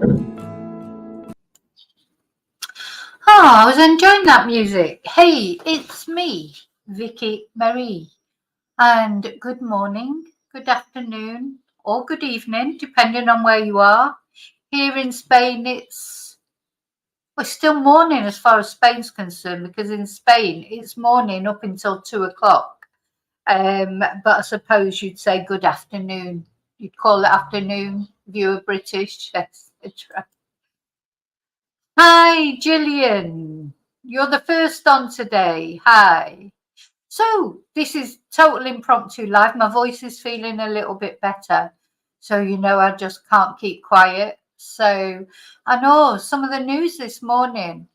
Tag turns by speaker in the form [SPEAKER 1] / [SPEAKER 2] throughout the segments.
[SPEAKER 1] Oh, I was enjoying that music. Hey, it's me, Vicky Marie. And good morning, good afternoon, or good evening, depending on where you are. Here in Spain, we're still morning as far as Spain's concerned, because in Spain it's morning up until 2 o'clock. But I suppose you'd say good afternoon. You'd call it afternoon if you were British. Yes, that's right. Hi, Gillian. You're the first on today. Hi. So this is total impromptu live. My voice is feeling a little bit better. So, I just can't keep quiet. So I know some of the news this morning.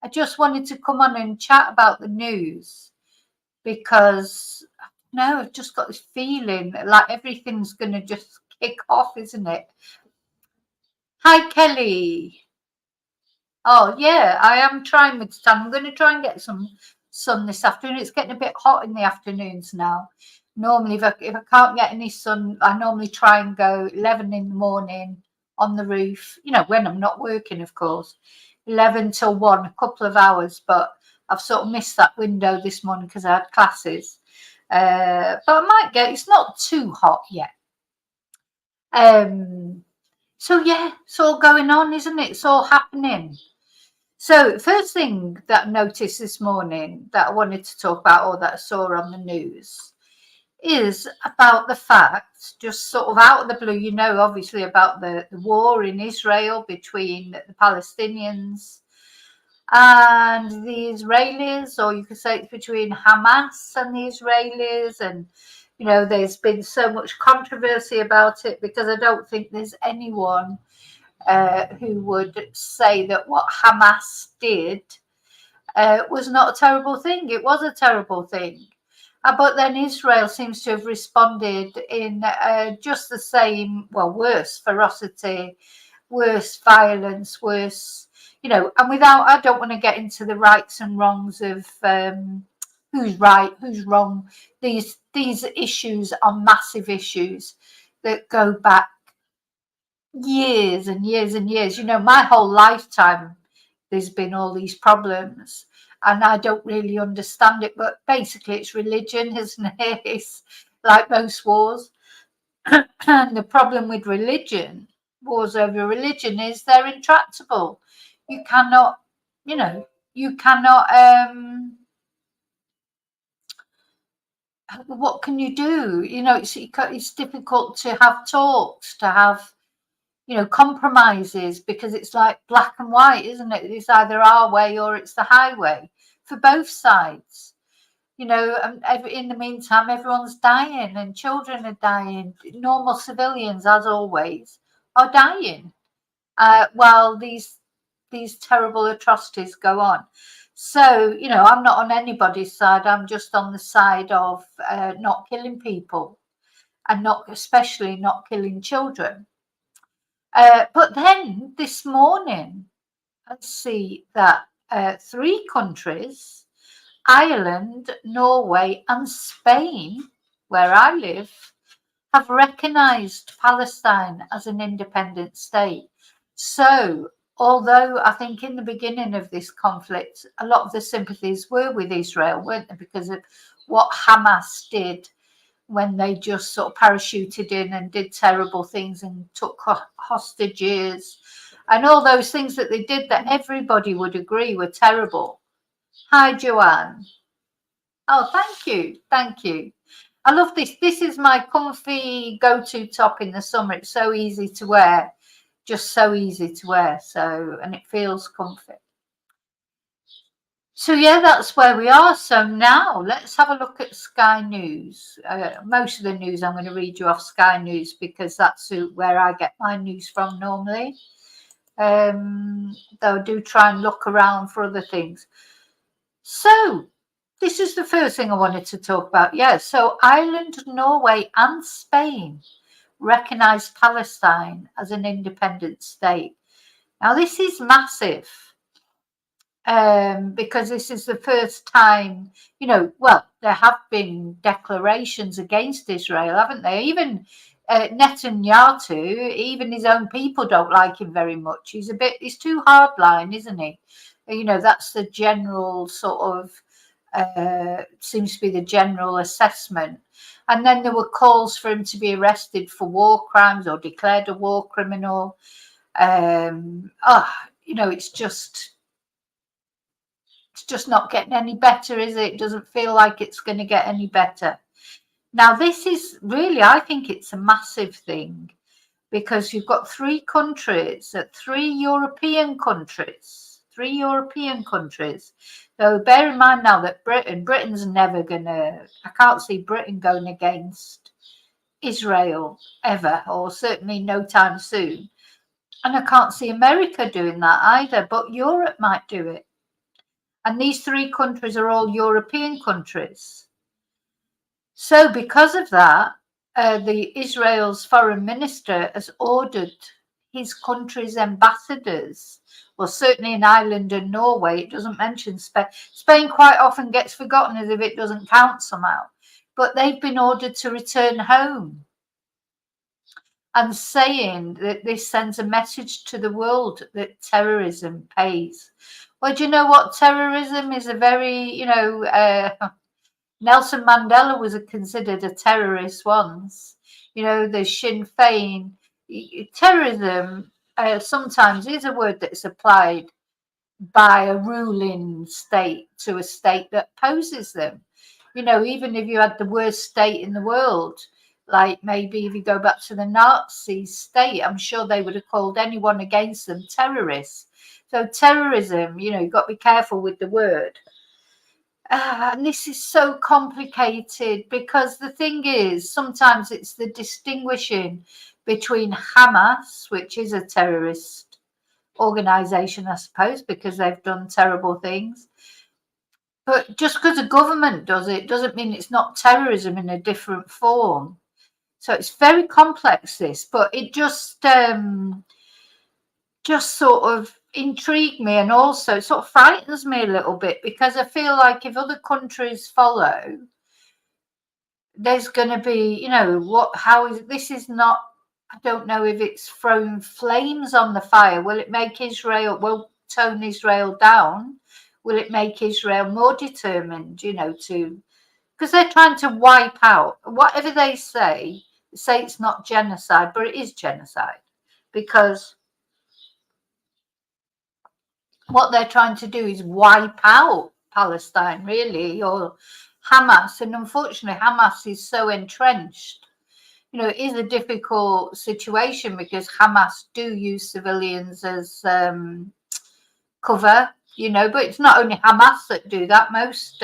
[SPEAKER 1] I just wanted to come on and chat about the news because no, I've just got this feeling like everything's going to just kick off, isn't it? Hi, Kelly. Oh yeah, I am trying with sun. I'm going to try and get some sun this afternoon. It's getting a bit hot in the afternoons now. Normally, if I can't get any sun, I normally try and go 11 in the morning on the roof. When I'm not working, of course, 11 till 1, a couple of hours. But I've sort of missed that window this morning because I had classes. But I might get. It's not too hot yet. So yeah, it's all going on, isn't it? It's all happening. So first thing that I noticed this morning that I wanted to talk about, or that I saw on the news, is about the fact, just sort of out of the blue, obviously about the war in Israel between the Palestinians and the Israelis, or you could say it's between Hamas and the Israelis. And, there's been so much controversy about it because I don't think there's anyone who would say that what Hamas did was not a terrible thing. It was a terrible thing. But then Israel seems to have responded in just the same, worse ferocity, worse violence, worse, and I don't want to get into the rights and wrongs of who's right, who's wrong. These issues are massive issues that go back years and years and years. My whole lifetime there's been all these problems and I don't really understand it, but basically it's religion, isn't it? It's like most wars. And the problem with religion, wars over religion, is they're intractable. You cannot, you cannot what can you do? It's difficult to have talks, to have compromises, because it's like black and white, isn't it? It's either our way or it's the highway for both sides. And in the meantime, everyone's dying and children are dying. Normal civilians, as always, are dying while these terrible atrocities go on. So, I'm not on anybody's side. I'm just on the side of not killing people, and especially not killing children. But then this morning, I see that 3 countries, Ireland, Norway, and Spain, where I live, have recognised Palestine as an independent state. So, although I think in the beginning of this conflict, a lot of the sympathies were with Israel, weren't they, because of what Hamas did when they just sort of parachuted in and did terrible things and took hostages and all those things that they did that everybody would agree were terrible. Hi, Joanne. Oh, thank you. Thank you. I love this. This is my comfy go-to top in the summer. It's so easy to wear, just so easy to wear. So, and it feels comfy. So yeah, that's where we are. So now let's have a look at Sky News. Most of the news I'm going to read you off Sky News because that's where I get my news from normally. Though I do try and look around for other things. So this is the first thing I wanted to talk about. Yeah, so Ireland, Norway and Spain recognise Palestine as an independent state. Now this is massive. Because this is the first time, there have been declarations against Israel, haven't they? Even Netanyahu, even his own people don't like him very much. He's too hardline, isn't he? That's the general sort of, seems to be the general assessment. And then there were calls for him to be arrested for war crimes or declared a war criminal. It's just not getting any better, is it? It doesn't feel like it's going to get any better. Now, this is really, I think it's a massive thing, because you've got three countries, three European countries. So bear in mind now that Britain's never gonna, I can't see Britain going against Israel ever, or certainly no time soon. And I can't see America doing that either, but Europe might do it. And these three countries are all European countries. So because of that, the Israel's foreign minister has ordered his country's ambassadors, well, certainly in Ireland and Norway, it doesn't mention Spain. Spain quite often gets forgotten as if it doesn't count somehow, but they've been ordered to return home, and saying that this sends a message to the world that terrorism pays. Well, do you know what? Terrorism is a very, Nelson Mandela was considered a terrorist once. The Sinn Féin. Terrorism sometimes is a word that's applied by a ruling state to a state that opposes them. Even if you had the worst state in the world, like maybe if you go back to the Nazi state, I'm sure they would have called anyone against them terrorists. So terrorism, you've got to be careful with the word. And this is so complicated, because the thing is, sometimes it's the distinguishing between Hamas, which is a terrorist organization, I suppose, because they've done terrible things. But just because a government does it doesn't mean it's not terrorism in a different form. So it's very complex, this, but it just sort of intrigued me, and also sort of frightens me a little bit, because I feel like if other countries follow, there's going to be, this is not, I don't know if it's throwing flames on the fire. Will it make will tone Israel down? Will it make Israel more determined, because they're trying to wipe out, whatever they say it's not genocide, but it is genocide, because what they're trying to do is wipe out Palestine, really, or Hamas. And unfortunately, Hamas is so entrenched. It is a difficult situation, because Hamas do use civilians as cover, but it's not only Hamas that do that. Most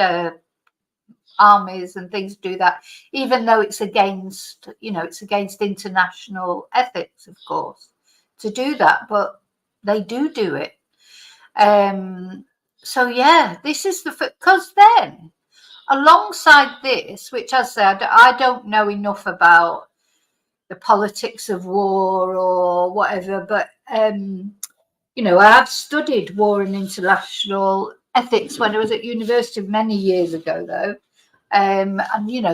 [SPEAKER 1] armies and things do that, even though it's against international ethics, of course, to do that, but they do it. So yeah, this is because then alongside this, which I said, I don't know enough about the politics of war or whatever, but I've studied war and international ethics when I was at university many years ago, though. And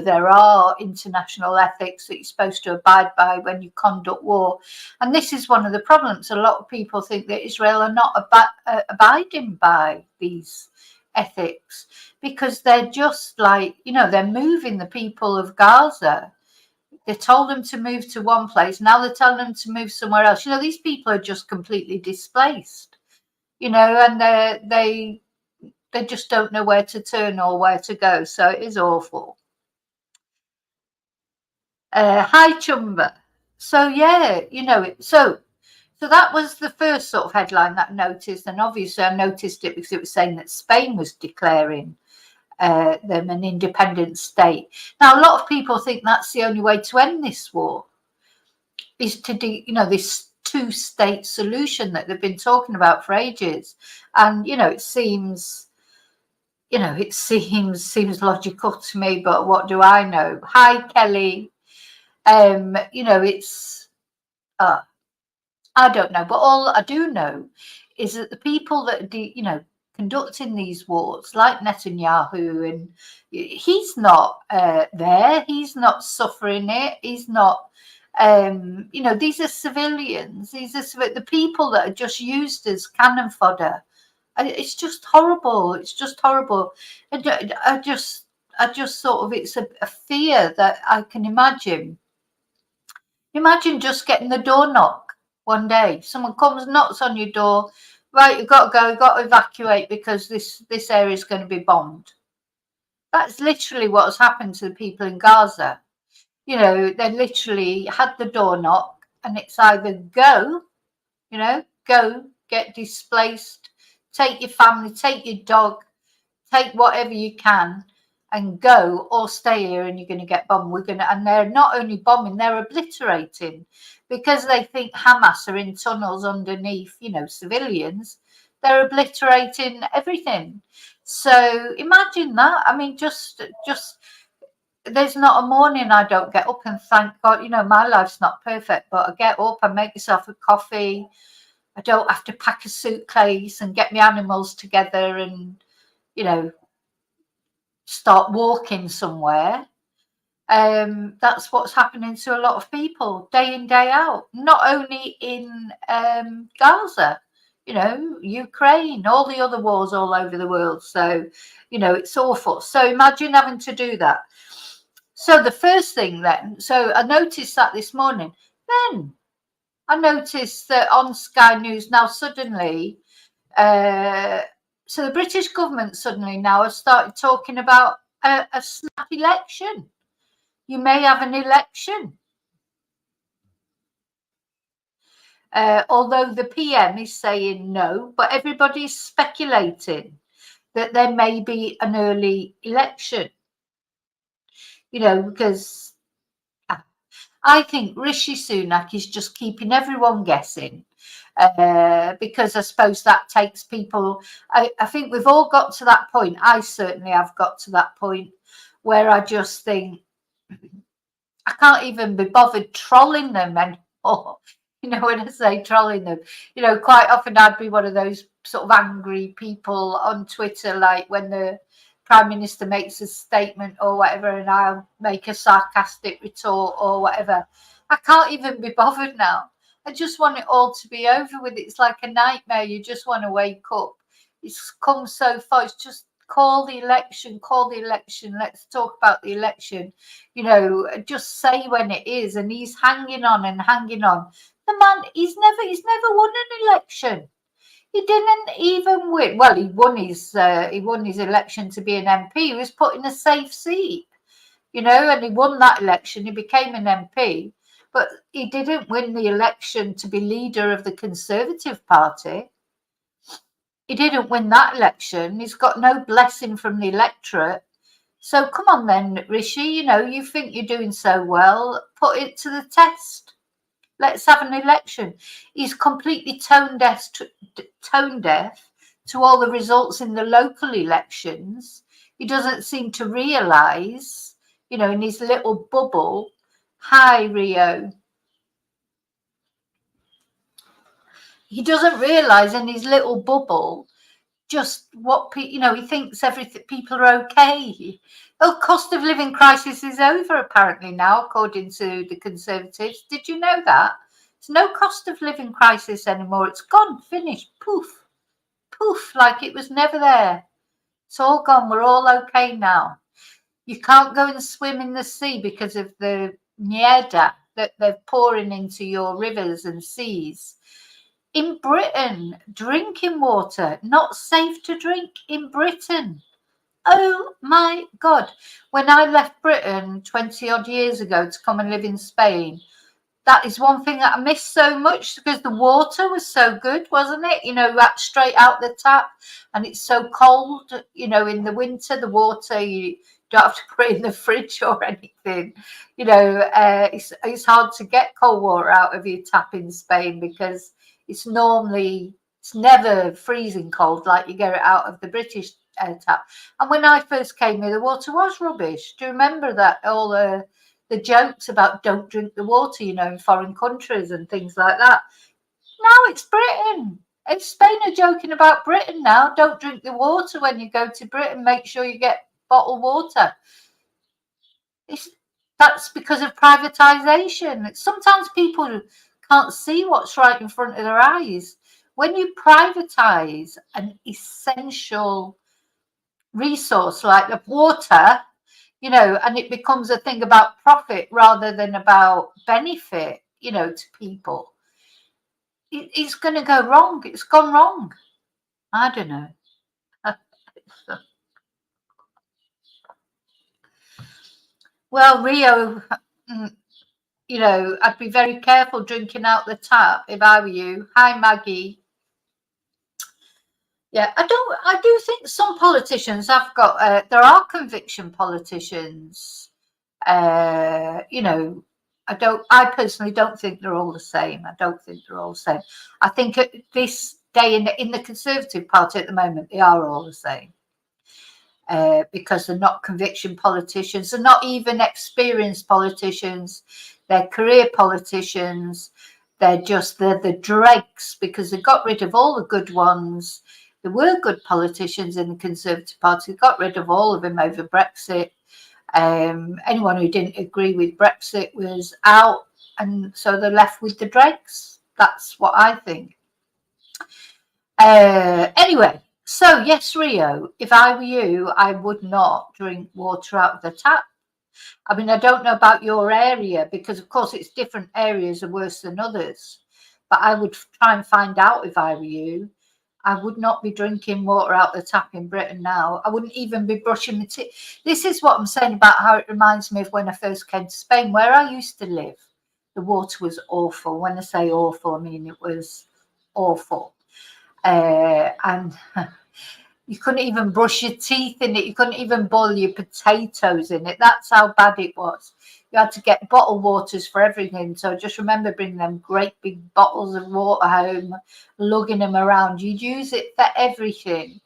[SPEAKER 1] there are international ethics that you're supposed to abide by when you conduct war, and this is one of the problems. A lot of people think that Israel are not abiding by these ethics, because they're just like, they're moving the people of Gaza. They told them to move to one place, now they're telling them to move somewhere else. These people are just completely displaced, and they just don't know where to turn or where to go. So it is awful. Hi, Chumba. So yeah, so that was the first sort of headline that I noticed, and obviously I noticed it because it was saying that Spain was declaring them an independent state. Now, a lot of people think that's the only way to end this war, is to do, this two-state solution that they've been talking about for ages. And it seems logical to me, but what do I know? Hi, Kelly. It's I don't know, but all I do know is that the people that conducting these wars, like Netanyahu, and he's not there, he's not suffering it, he's not These are civilians. These are the people that are just used as cannon fodder. It's just horrible. It's just horrible. I just sort of, it's a fear that I can imagine. Imagine just getting the door knock one day. Someone comes, knocks on your door. Right, you've got to go. You've got to evacuate because this area is going to be bombed. That's literally what has happened to the people in Gaza. They literally had the door knock, and it's either go, go, get displaced, take your family, take your dog, take whatever you can and go, or stay here and you're going to get bombed. And they're not only bombing, they're obliterating, because they think Hamas are in tunnels underneath, civilians. They're obliterating everything. So imagine that. I mean, just there's not a morning I don't get up and thank God. My life's not perfect, but I get up, I make myself a coffee. I don't have to pack a suitcase and get my animals together and, start walking somewhere. That's what's happening to a lot of people day in, day out, not only in Gaza, Ukraine, all the other wars all over the world. So, it's awful. So imagine having to do that. So the first thing then, so I noticed that this morning. Then I noticed that on Sky News now suddenly, so the British government suddenly now has started talking about a snap election. You may have an election. Although the PM is saying no, but everybody's speculating that there may be an early election. Because I think Rishi Sunak is just keeping everyone guessing. Because I suppose that takes people. I think we've all got to that point. I certainly have got to that point where I just think I can't even be bothered trolling them anymore. When I say trolling them, quite often I'd be one of those sort of angry people on Twitter, like when the Prime Minister makes a statement or whatever, and I'll make a sarcastic retort or whatever. I can't even be bothered now. I just want it all to be over with. It's like a nightmare. You just want to wake up. It's come so far. It's just call the election. Let's talk about the election. Just say when it is. And he's hanging on and hanging on. The man, he's never won an election. He didn't even win. Well, he won his election to be an MP. He was put in a safe seat, and he won that election. He became an MP. But he didn't win the election to be leader of the Conservative Party. He didn't win that election. He's got no blessing from the electorate. So come on then, Rishi, you think you're doing so well. Put it to the test. Let's have an election. He's completely tone deaf to all the results in the local elections. He doesn't seem to realise, in his little bubble. Hi, Rio. He doesn't realise in his little bubble just what he thinks people are okay. The cost of living crisis is over apparently now, according to the Conservatives. Did you know that? There's no cost of living crisis anymore. It's gone, finished, poof, like it was never there. It's all gone. We're all okay now. You can't go and swim in the sea because of the mierda that they're pouring into your rivers and seas. In Britain, drinking water not safe to drink in Britain. Oh my God. When I left Britain 20 odd years ago to come and live in Spain, that is one thing that I missed so much, because the water was so good, wasn't it? Straight out the tap, and it's so cold, in the winter, the water, you don't have to put it in the fridge or anything. It's hard to get cold water out of your tap in Spain, because it's never freezing cold like you get it out of the British tap. And when I first came here, the water was rubbish. Do you remember that? All the jokes about don't drink the water, in foreign countries and things like that. Now it's Britain. If Spain are joking about Britain now, don't drink the water when you go to Britain. Make sure you get bottled water. That's because of privatisation. Sometimes people can't see what's right in front of their eyes. When you privatise an essential resource like the water, and it becomes a thing about profit rather than about benefit, to people, it's going to go wrong. It's gone wrong. I don't know. Well, Rio, I'd be very careful drinking out the tap if I were you. Hi, Maggie. Yeah, I do think some politicians have got, there are conviction politicians. I personally don't think they're all the same. I don't think they're all the same. I think at this day in the Conservative Party at the moment, they are all the same. Because they're not conviction politicians. They're not even experienced politicians. They're career politicians. They're the dregs because they got rid of all the good ones. There were good politicians in the Conservative Party. They got rid of all of them over Brexit. Anyone who didn't agree with Brexit was out, and so they're left with the dregs. That's what I think. Anyway, so yes, Rio, if I were you, I would not drink water out of the tap. I mean, I don't know about your area because, of course, it's different areas are worse than others. But I would try and find out if I were you. I would not be drinking water out the tap in Britain now. I wouldn't even be brushing my teeth. This is what I'm saying about how it reminds me of when I first came to Spain, where I used to live. The water was awful. When I say awful, I mean it was awful. And you couldn't even brush your teeth in it. You couldn't even boil your potatoes in it. That's how bad it was. You had to get bottled waters for everything. So just remember bringing them great big bottles of water home, lugging them around. You'd use it for everything.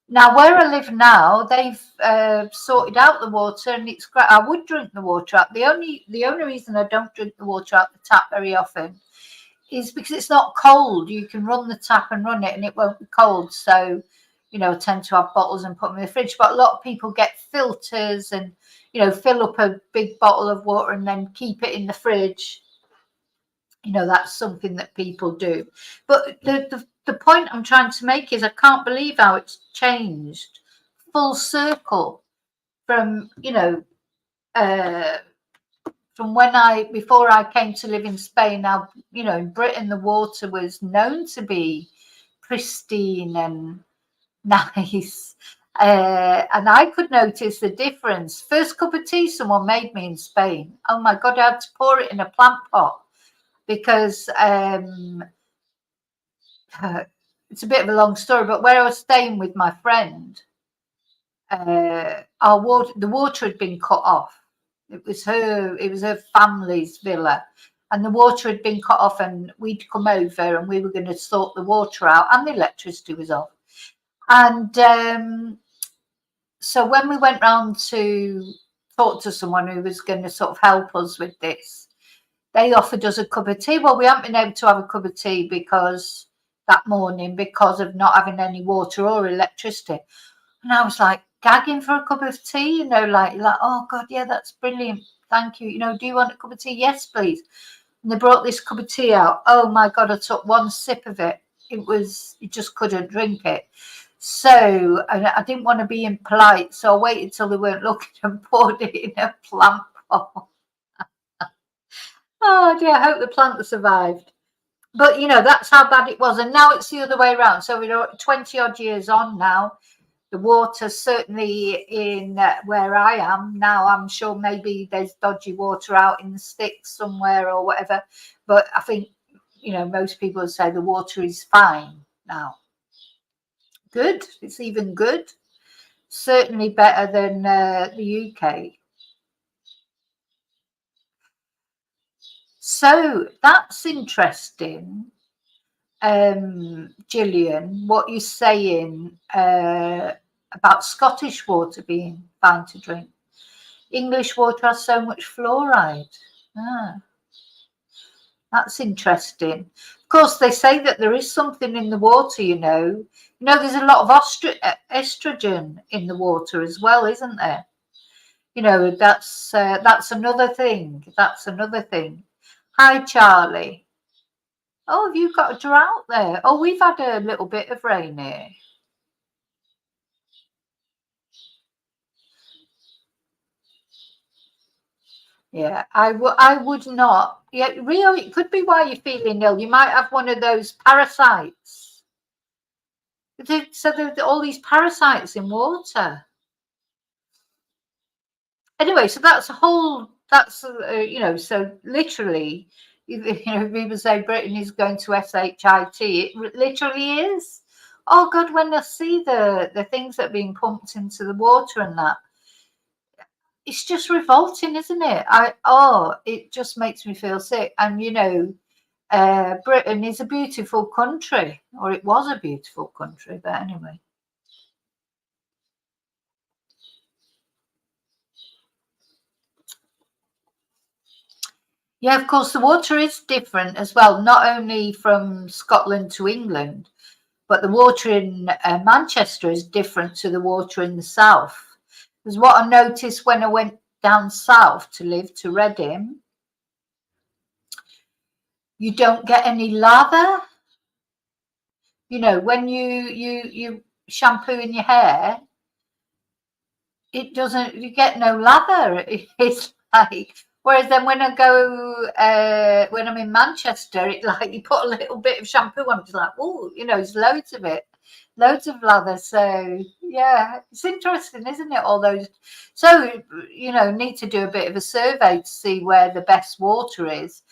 [SPEAKER 1] Now, where I live now, they've sorted out the water, and it's great. I would drink the water out. The only reason I don't drink the water out the tap very often is because it's not cold. You can run the tap and run it, and it won't be cold. So, I tend to have bottles and put them in the fridge. But a lot of people get filters and, fill up a big bottle of water and then keep it in the fridge. That's something that people do. But the point I'm trying to make is I can't believe how it's changed full circle from, from before I came to live in Spain. Now, in Britain, the water was known to be pristine and nice. And I could notice the difference. First cup of tea someone made me in Spain. Oh my God, I had to pour it in a plant pot because it's a bit of a long story, but where I was staying with my friend, the water had been cut off. It was her family's villa, and the water had been cut off, and we'd come over and we were going to sort the water out, and the electricity was off. And so when we went round to talk to someone who was going to sort of help us with this, they offered us a cup of tea. Well, we haven't been able to have a cup of tea that morning because of not having any water or electricity. And I was like gagging for a cup of tea, like, oh God, yeah, that's brilliant. Thank you. Do you want a cup of tea? Yes, please. And they brought this cup of tea out. Oh my God, I took one sip of it. You just couldn't drink it. So I didn't want to be impolite, so I waited till they weren't looking and poured it in a plant pot. Oh dear, I hope the plant survived. But that's how bad it was. And now it's the other way around. So we're 20 odd years on now. The water, certainly in where I am now, I'm sure maybe there's dodgy water out in the sticks somewhere or whatever. But I think, most people say the water is fine now. Good. It's even good. Certainly better than the UK. So that's interesting. Gillian, what you're saying about Scottish water being fine to drink. English water has so much fluoride. That's interesting. Of course, they say that there is something in the water, there's a lot of estrogen in the water as well, isn't there? You know, that's another thing. That's another thing. Hi, Charlie. Oh, have you got a drought there? Oh, we've had a little bit of rain here. Yeah, I would not. Yeah, Rio, it could be why you're feeling ill. You might have one of those parasites. So there's all these parasites in water. Anyway, so that's a whole, you know, so literally, you know, people say Britain is going to SHIT. It literally is. Oh God, when I see the things that are being pumped into the water and that, it's just revolting, isn't it? It just makes me feel sick. And you know, Britain is a beautiful country, or it was a beautiful country, but anyway. Yeah, of course, the water is different as well, not only from Scotland to England, but the water in Manchester is different to the water in the south. Because what I noticed when I went down south to live to Reading, you don't get any lather. You know, when you shampoo in your hair, it doesn't. You get no lather. It's like. Whereas then when I go, when I'm in Manchester, it like you put a little bit of shampoo on, it's like, oh, you know, there's loads of it, loads of lather. So yeah, it's interesting, isn't it? All those. So you know, need to do a bit of a survey to see where the best water is.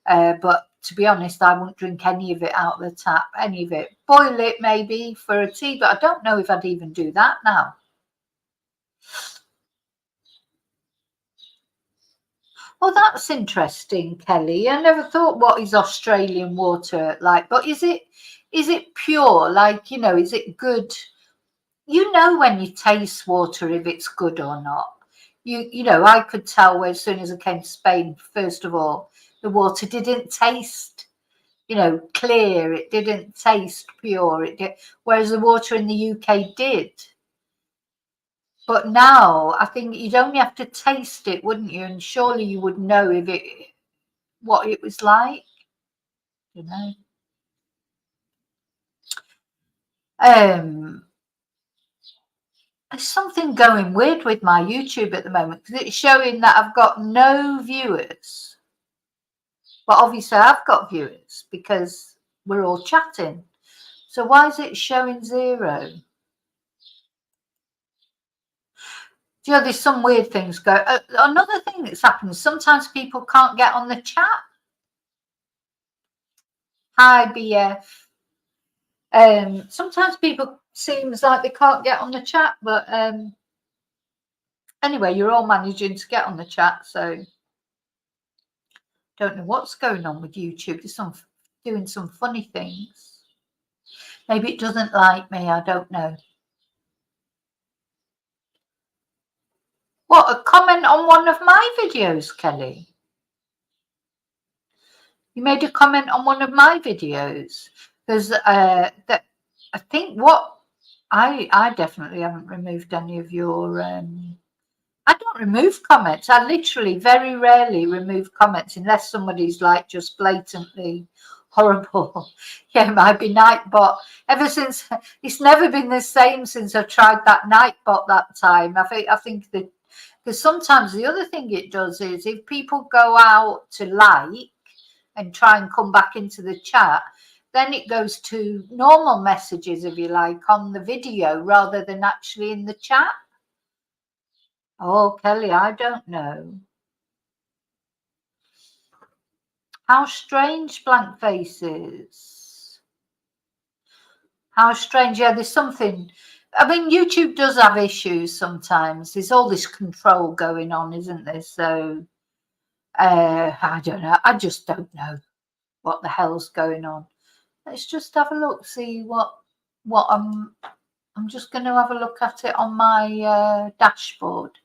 [SPEAKER 1] But to be honest, I wouldn't drink any of it out of the tap, any of it. Boil it maybe for a tea, but I don't know if I'd even do that now. Oh, that's interesting, Kelly. I never thought what is Australian water like, but is it pure? Like, you know, is it good? You know when you taste water if it's good or not. You know, I could tell as soon as I came to Spain, first of all, the water didn't taste, you know, clear. It didn't taste pure. Whereas the water in the UK did. But now I think you'd only have to taste it, wouldn't you? And surely you would know if it what it was like, you know. Um, there's something going weird with my YouTube at the moment because it's showing that I've got no viewers, but obviously I've got viewers because we're all chatting. So why is it showing 0? You know, there's some weird things go. Another thing that's happened, sometimes people can't get on the chat. Hi, BF. Sometimes people seems like they can't get on the chat, but anyway, you're all managing to get on the chat, so don't know what's going on with YouTube. There's doing some funny things. Maybe it doesn't like me, I don't know. What, a comment on one of my videos, Kelly? You made a comment on one of my videos because that I think what I definitely haven't removed any of your. I don't remove comments. I literally very rarely remove comments unless somebody's like just blatantly horrible. Yeah, it might be Nightbot. Ever since it's never been the same since I tried that Nightbot that time. I think that because sometimes the other thing it does is if people go out to like and try and come back into the chat, then it goes to normal messages, if you like, on the video rather than actually in the chat. Oh, Kelly, I don't know. How strange, blank faces. How strange. Yeah, there's something. I mean, YouTube does have issues sometimes. There's all this control going on, isn't there? So, I don't know. I just don't know what the hell's going on. Let's just have a look, see what I'm just going to have a look at it on my dashboard.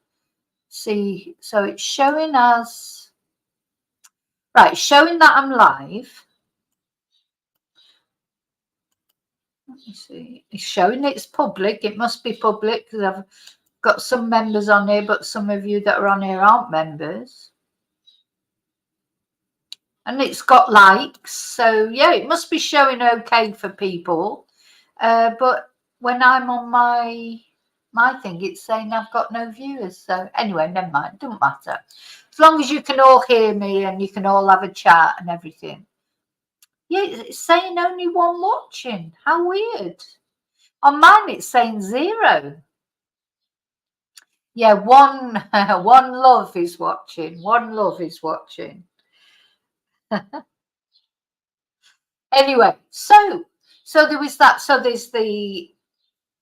[SPEAKER 1] See, so it's showing as right, showing that I'm live. Let me see. It's showing it's public. It must be public because Got some members on here, but some of you that are on here aren't members. And it's got likes, so yeah, it must be showing okay for people. But when I'm on my thing, it's saying I've got no viewers. So anyway, never mind, doesn't matter. As long as you can all hear me and you can all have a chat and everything. Yeah, it's saying only one watching. How weird. On mine, it's saying 0. Yeah, one love is watching. One love is watching. Anyway, so there was that. So there's the.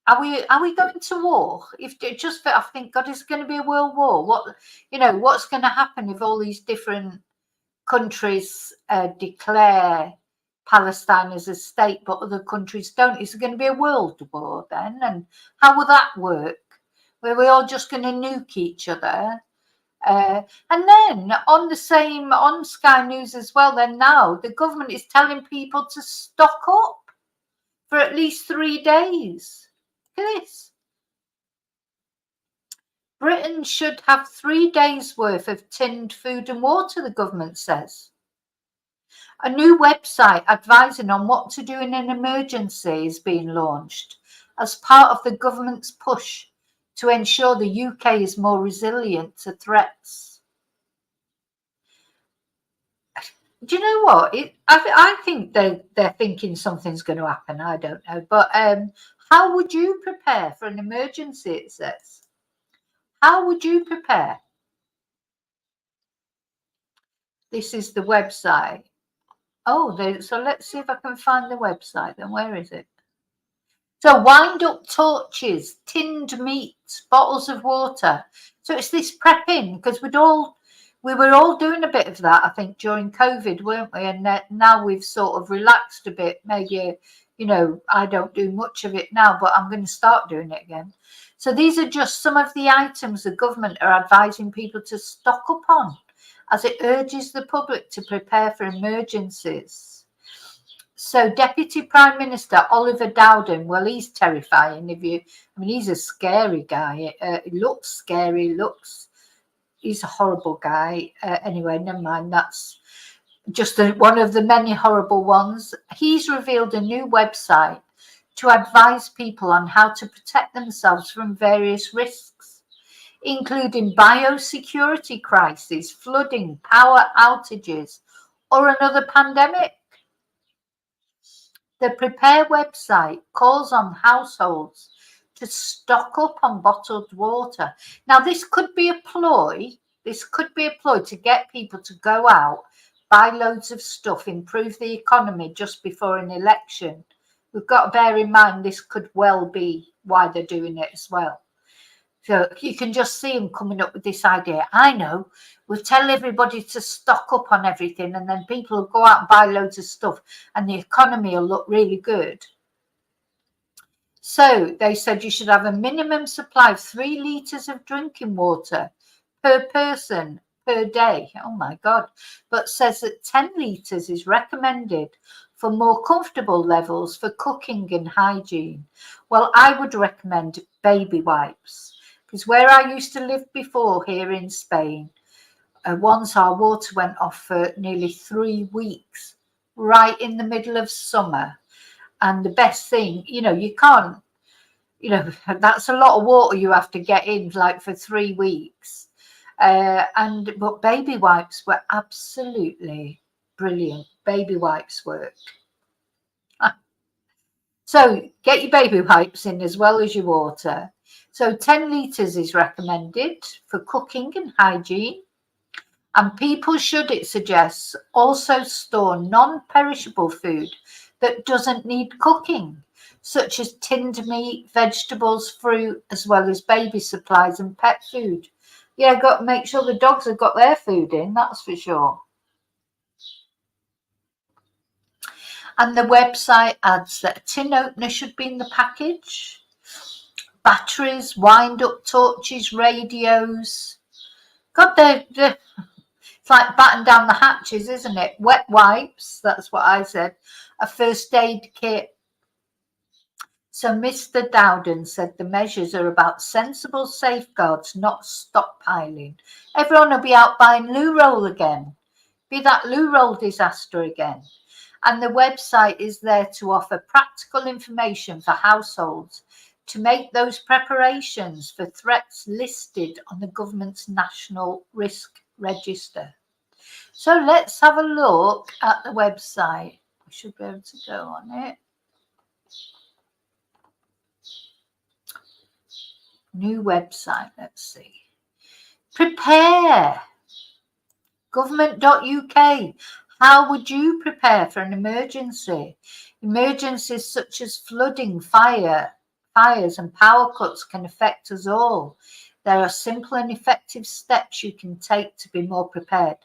[SPEAKER 1] Are we going to war? If just I think God is going to be a world war. What's going to happen if all these different countries declare Palestine as a state, but other countries don't? Is it going to be a world war then? And how will that work? Where we're all just going to nuke each other? And then on Sky News as well, then now the government is telling people to stock up for at least 3 days. Look at this. Britain should have 3 days worth of tinned food and water, the government says. A new website advising on what to do in an emergency is being launched as part of the government's push to ensure the UK is more resilient to threats. Do you know what? I think they're thinking something's going to happen. I don't know. But how would you prepare for an emergency, it says? How would you prepare? This is the website. Oh, so let's see if I can find the website then. Where is it? So wind up torches, tinned meats, bottles of water. So it's this prepping, because we were all doing a bit of that, I think, during COVID, weren't we? And now we've sort of relaxed a bit. Maybe, I don't do much of it now, but I'm going to start doing it again. So these are just some of the items the government are advising people to stock up on, as it urges the public to prepare for emergencies. So Deputy Prime Minister Oliver Dowden, well, he's terrifying. He's a scary guy. He looks scary, he's a horrible guy. Anyway, never mind. That's just one of the many horrible ones. He's revealed a new website to advise people on how to protect themselves from various risks, including biosecurity crises, flooding, power outages, or another pandemic. The Prepare website calls on households to stock up on bottled water. Now, this could be a ploy. To get people to go out, buy loads of stuff, improve the economy just before an election. We've got to bear in mind this could well be why they're doing it as well. So you can just see them coming up with this idea. I know, we'll tell everybody to stock up on everything, and then people will go out and buy loads of stuff and the economy will look really good. So they said you should have a minimum supply of 3 litres of drinking water per person per day. Oh my God. But says that 10 litres is recommended for more comfortable levels for cooking and hygiene. Well, I would recommend baby wipes, because where I used to live before here in Spain, once our water went off for nearly 3 weeks, right in the middle of summer. And the best thing, you can't, that's a lot of water you have to get in, like, for 3 weeks. But baby wipes were absolutely brilliant. Baby wipes work. So get your baby wipes in as well as your water. So 10 litres is recommended for cooking and hygiene. And people should, it suggests, also store non-perishable food that doesn't need cooking, such as tinned meat, vegetables, fruit, as well as baby supplies and pet food. Yeah, got to make sure the dogs have got their food in, that's for sure. And the website adds that a tin opener should be in the package. Batteries, wind-up torches, radios. God, it's like batten down the hatches, isn't it? Wet wipes, that's what I said. A first aid kit. So Mr. Dowden said the measures are about sensible safeguards, not stockpiling. Everyone will be out buying loo roll again. Be that loo roll disaster again. And the website is there to offer practical information for households to make those preparations for threats listed on the government's National Risk Register. So let's have a look at the website. We should be able to go on it. New website, let's see. Prepare. Government.uk. How would you prepare for an emergency? Emergencies such as flooding, fires and power cuts can affect us all. There are simple and effective steps you can take to be more prepared.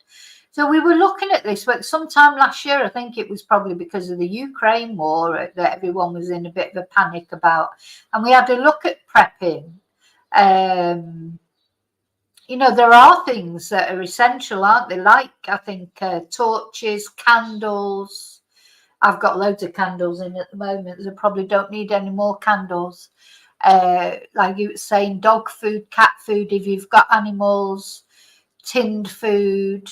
[SPEAKER 1] So we were looking at this, but sometime last year, I think it was probably because of the Ukraine war that everyone was in a bit of a panic about. And we had a look at prepping. You know, there are things that are essential, aren't they? Like, I think, torches, candles. I've got loads of candles in at the moment. So I probably don't need any more candles. Like you were saying, dog food, cat food, if you've got animals, tinned food,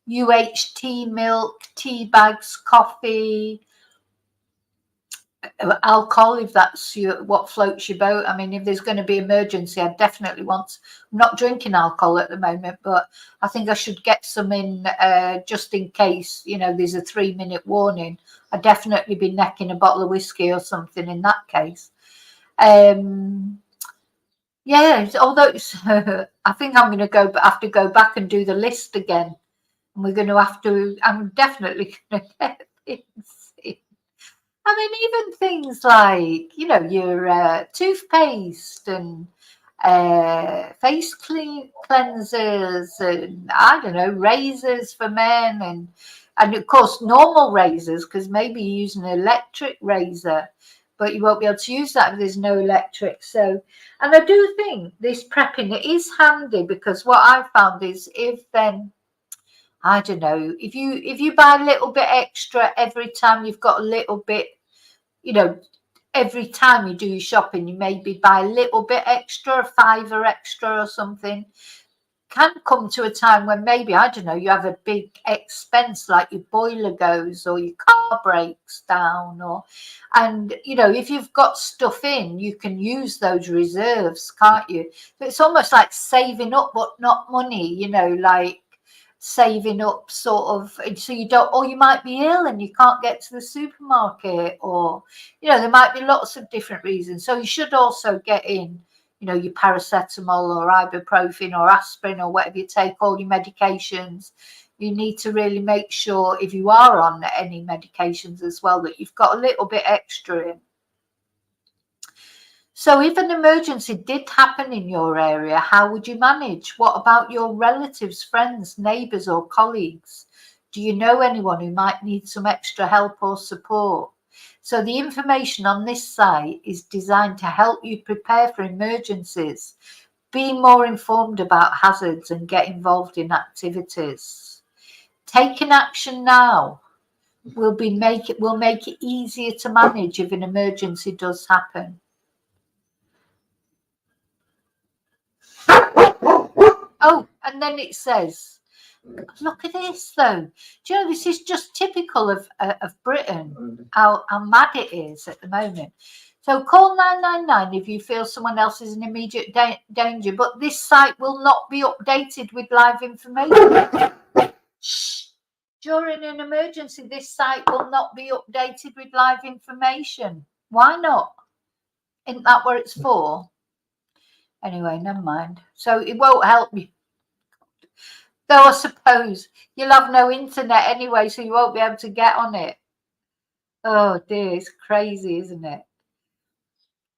[SPEAKER 1] UHT milk, tea bags, coffee, alcohol, if that's what floats your boat. I mean, if there's going to be emergency, I definitely want. I'm not drinking alcohol at the moment, but I think I should get some in just in case, you know, there's a 3-minute warning. I'd definitely be necking a bottle of whiskey or something in that case. Yeah, although I think I'm going to have to go back and do the list again, and we're going to have to. I'm definitely going to get things in. I mean, even things like, you know, your toothpaste and face cleansers and, I don't know, razors for men and of course, normal razors, because maybe you use an electric razor, but you won't be able to use that if there's no electric. So, and I do think this prepping, it is handy, because what I've found is if then, I don't know, if you buy a little bit extra every time you've got a little bit, you know, every time you do your shopping, you maybe buy a little bit extra, $5 extra or something, can come to a time when maybe, I don't know, you have a big expense like your boiler goes or your car breaks down, and you know, if you've got stuff in, you can use those reserves, can't you? So it's almost like saving up, but not money, you know, like saving up sort of, so you don't, or you might be ill and you can't get to the supermarket, or, you know, there might be lots of different reasons. So you should also get in, you know, your paracetamol or ibuprofen or aspirin or whatever you take, all your medications. You need to really make sure, if you are on any medications as well, that you've got a little bit extra in. So if an emergency did happen in your area, how would you manage? What about your relatives, friends, neighbours or colleagues? Do you know anyone who might need some extra help or support? So the information on this site is designed to help you prepare for emergencies, be more informed about hazards and get involved in activities. Taking action now will make it easier to manage if an emergency does happen. Oh, and then it says, look at this though. Do you know, this is just typical of Britain, how mad it is at the moment. So call 999 if you feel someone else is in immediate danger, but this site will not be updated with live information. Shh. During an emergency, this site will not be updated with live information. Why not? Isn't that what it's for? Anyway, never mind. So it won't help you. Though I suppose you'll have no internet anyway, so you won't be able to get on it. Oh dear, it's crazy, isn't it?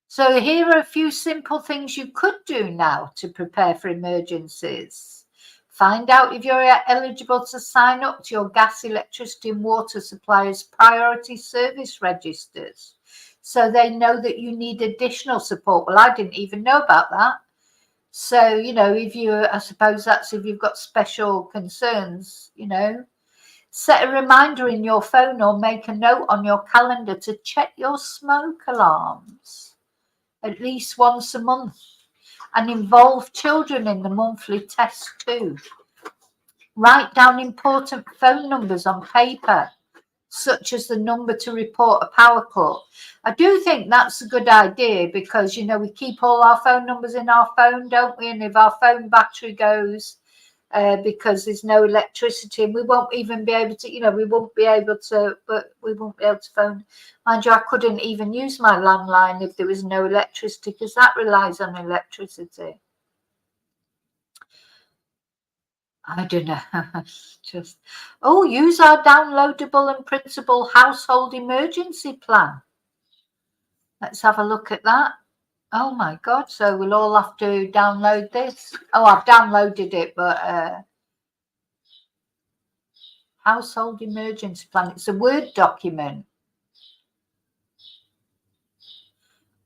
[SPEAKER 1] So here are a few simple things you could do now to prepare for emergencies. Find out if you're eligible to sign up to your gas, electricity and water suppliers' priority service registers, so they know that you need additional support. Well, I didn't even know about that. So, you know, I suppose that's if you've got special concerns, you know. Set a reminder in your phone or make a note on your calendar to check your smoke alarms at least once a month, and involve children in the monthly test too. Write down important phone numbers on paper, such as the number to report a power cut. I do think that's a good idea because, you know, we keep all our phone numbers in our phone, don't we? And if our phone battery goes because there's no electricity, and we won't even be able to, you know, we won't be able to phone. Mind you, I couldn't even use my landline if there was no electricity because that relies on electricity. I don't know. Just use our downloadable and printable household emergency plan. Let's have a look at that. Oh my God! So we'll all have to download this. Oh, I've downloaded it, but household emergency plan. It's a Word document.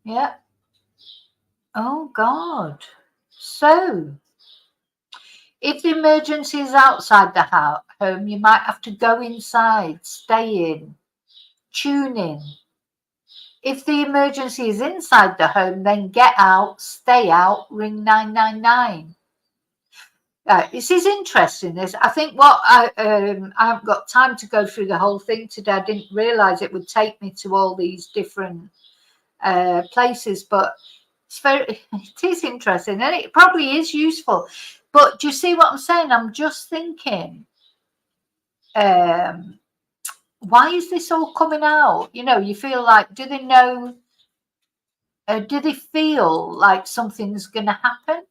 [SPEAKER 1] Yeah. Oh God. So, if the emergency is outside the home, you might have to go inside, stay in, tune in. If the emergency is inside the home, then get out, stay out, ring 999. This is interesting. I think what I haven't got time to go through the whole thing today. I didn't realise it would take me to all these different places, but it is interesting, and it probably is useful. But do you see what I'm saying? I'm just thinking, why is this all coming out? You know, you feel like, do they know? Do they feel like something's going to happen?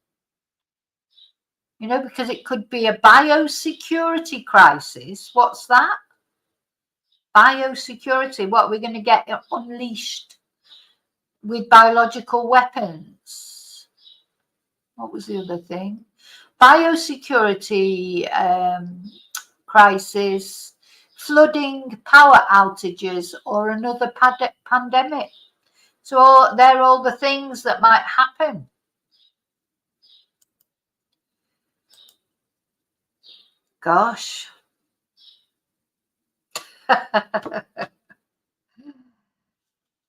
[SPEAKER 1] You know, because it could be a biosecurity crisis. What's that? Biosecurity. What, we're going to get unleashed with biological weapons? What was the other thing? Biosecurity crisis, flooding, power outages, or another pandemic. So they're all the things that might happen. Gosh.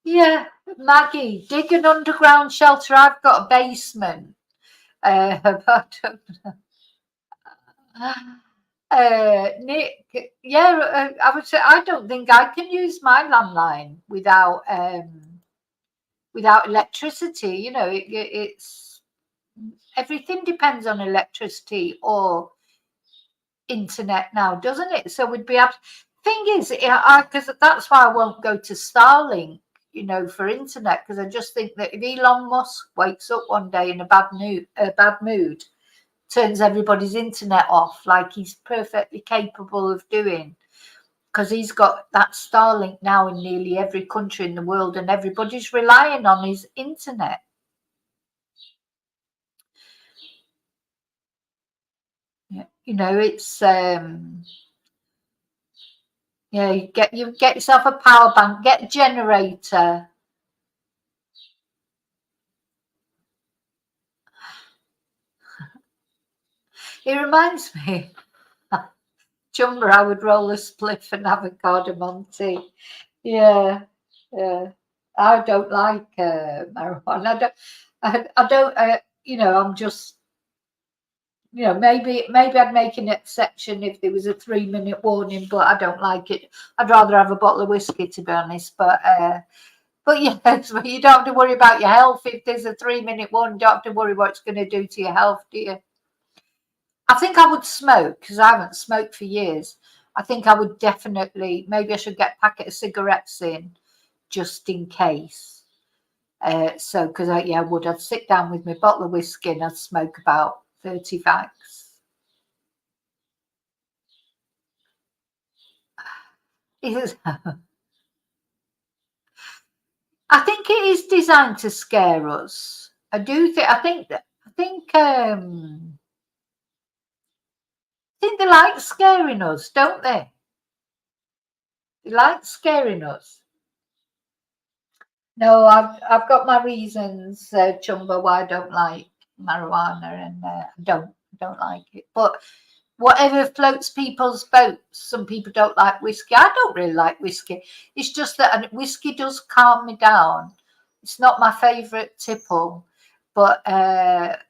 [SPEAKER 1] Yeah, Maggie, dig an underground shelter. I've got a basement. But Nick, yeah, I would say I don't think I can use my landline without electricity. You know, it's everything depends on electricity or internet now, doesn't it? So we'd be able. Thing is, because that's why I won't go to Starlink, you know, for internet, because I just think that if Elon Musk wakes up one day in a bad mood, turns everybody's internet off, like he's perfectly capable of doing, because he's got that Starlink now in nearly every country in the world, and everybody's relying on his internet. Yeah, you know, it's yeah, you get yourself a power bank, get a generator. It reminds me, Chumber, I would roll a spliff and have a cardamom tea. Yeah, yeah. I don't like marijuana. I don't. You know, I'm just. You know, maybe I'd make an exception if there was a 3-minute warning, but I don't like it. I'd rather have a bottle of whiskey, to be honest. But yes, but you don't have to worry about your health if there's a 3-minute warning. You don't have to worry what it's going to do to your health, do you? I think I would smoke because I haven't smoked for years. I think I would definitely, maybe I should get a packet of cigarettes in just in case. So, because I'd sit down with my bottle of whiskey and I'd smoke about 30 fags. I think it is designed to scare us. I think they like scaring us, don't they? They like scaring us. No, I've got my reasons, Chumba, why I don't like marijuana, and I don't like it. But whatever floats people's boats. Some people don't like whiskey. I don't really like whiskey. It's just that whiskey does calm me down. It's not my favourite tipple, but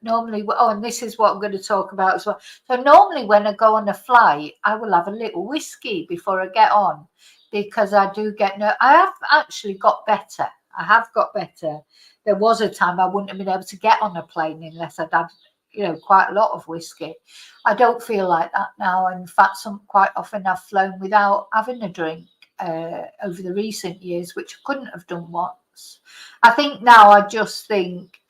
[SPEAKER 1] normally, oh, and this is what I'm going to talk about as well. So normally when I go on a flight, I will have a little whiskey before I get on, because I do get I have actually got better. I have got better. There was a time I wouldn't have been able to get on a plane unless I'd had, quite a lot of whiskey. I don't feel like that now. In fact, quite often I've flown without having a drink over the recent years, which I couldn't have done once. I think now I just think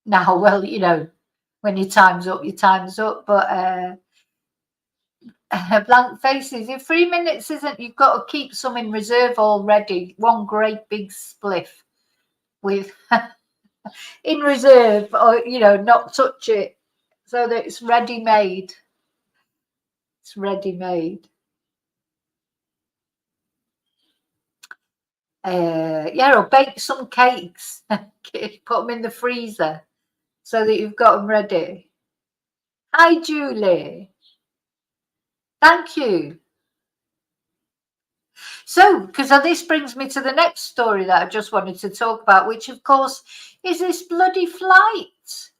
[SPEAKER 1] now, well, when your time's up, your time's up. But blank faces, in 3 minutes isn't, you've got to keep some in reserve already. One great big spliff with in reserve, or not touch it, so that it's ready made. It's ready made. Yeah, or bake some cakes. Put them in the freezer so that you've got them ready. Hi, Julie. Thank you. So, because this brings me to the next story that I just wanted to talk about, which, of course, is this bloody flight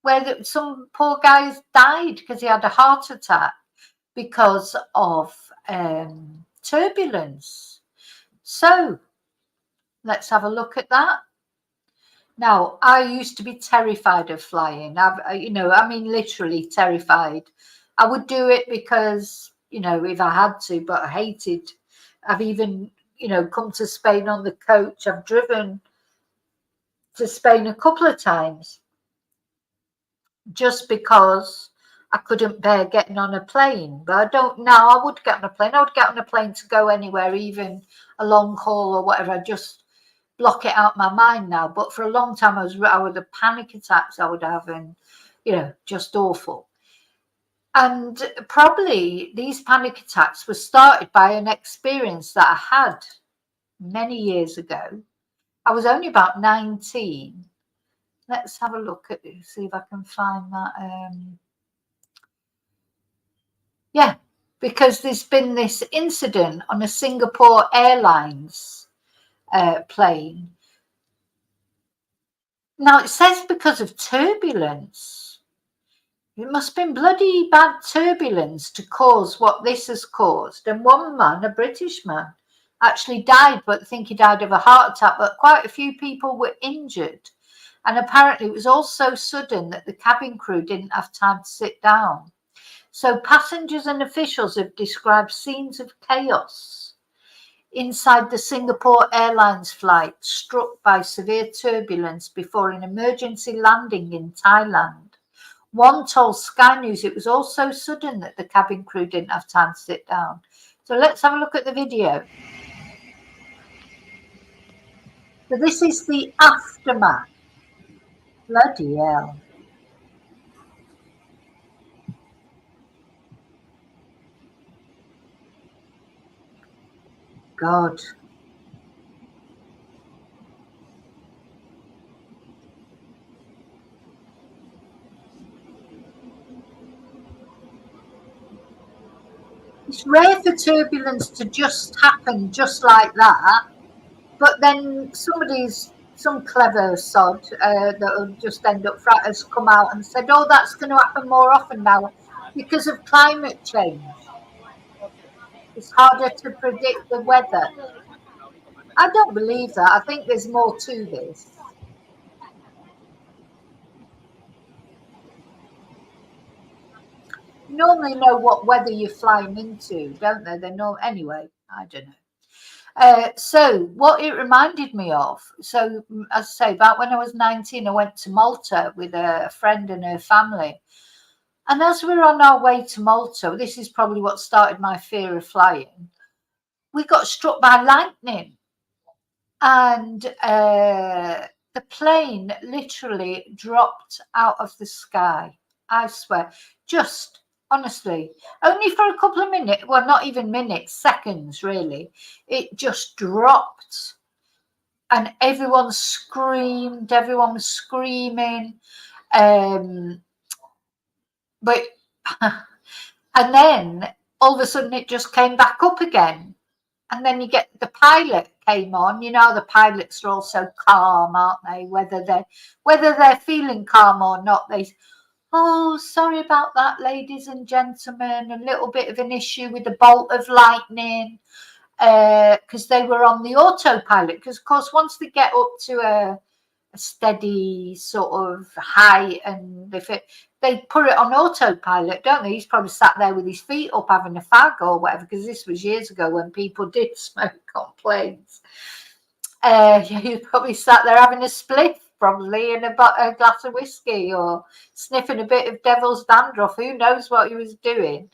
[SPEAKER 1] where some poor guy died because he had a heart attack because of turbulence. So, let's have a look at that. Now, I used to be terrified of flying. I mean, literally terrified. I would do it because, if I had to, but I hated. I've even, come to Spain on the coach. I've driven to Spain a couple of times just because I couldn't bear getting on a plane. But I don't now. I would get on a plane. I would get on a plane to go anywhere, even a long haul or whatever. I just block it out my mind now. But for a long time, I would the panic attacks I would have, and just awful. And probably these panic attacks were started by an experience that I had many years ago. I was only about 19. Let's have a look at it, see if I can find that. Yeah, because there's been this incident on a Singapore Airlines plane. Now, it says because of turbulence. It must have been bloody bad turbulence to cause what this has caused. And one man, a British man, actually died, but I think he died of a heart attack. But quite a few people were injured. And apparently it was all so sudden that the cabin crew didn't have time to sit down. So passengers and officials have described scenes of chaos inside the Singapore Airlines flight struck by severe turbulence before an emergency landing in Thailand. One told Sky News it was all so sudden that the cabin crew didn't have time to sit down. So let's have a look at the video. So this is the aftermath. Bloody hell. God. It's rare for turbulence to just happen just like that, but then some clever sod that'll just end up frat has come out and said, oh, that's going to happen more often now because of climate change. It's harder to predict the weather. I don't believe that. I think there's more to this. Normally know what weather you're flying into, don't they? They know anyway. I don't know. So what it reminded me of, so as I say, about when I was 19, I went to Malta with a friend and her family. And as we were on our way to Malta, this is probably what started my fear of flying, we got struck by lightning. And the plane literally dropped out of the sky. I swear, just honestly, only for a couple of minutes, well, not even minutes, seconds, really. It just dropped and everyone screamed, everyone was screaming. But and then all of a sudden it just came back up again. And then you get the pilot came on. You know, the pilots are also calm, aren't they? Whether they're feeling calm or not, they, oh, sorry about that, ladies and gentlemen. A little bit of an issue with the bolt of lightning, because they were on the autopilot. Because of course, once they get up to a steady sort of height, and if they put it on autopilot, don't they? He's probably sat there with his feet up having a fag or whatever, because this was years ago when people did smoke on planes. He probably sat there having a spliff, probably, and a glass of whiskey, or sniffing a bit of devil's dandruff. Who knows what he was doing?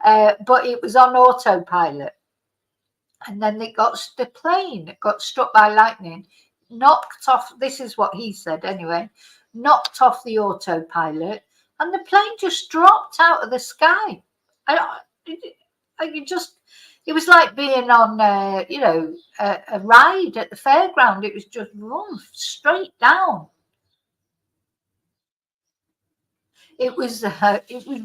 [SPEAKER 1] But it was on autopilot. And then the plane got struck by lightning, knocked off, this is what he said anyway, knocked off the autopilot, and the plane just dropped out of the sky. It was like being on, a ride at the fairground. It was just straight down. It was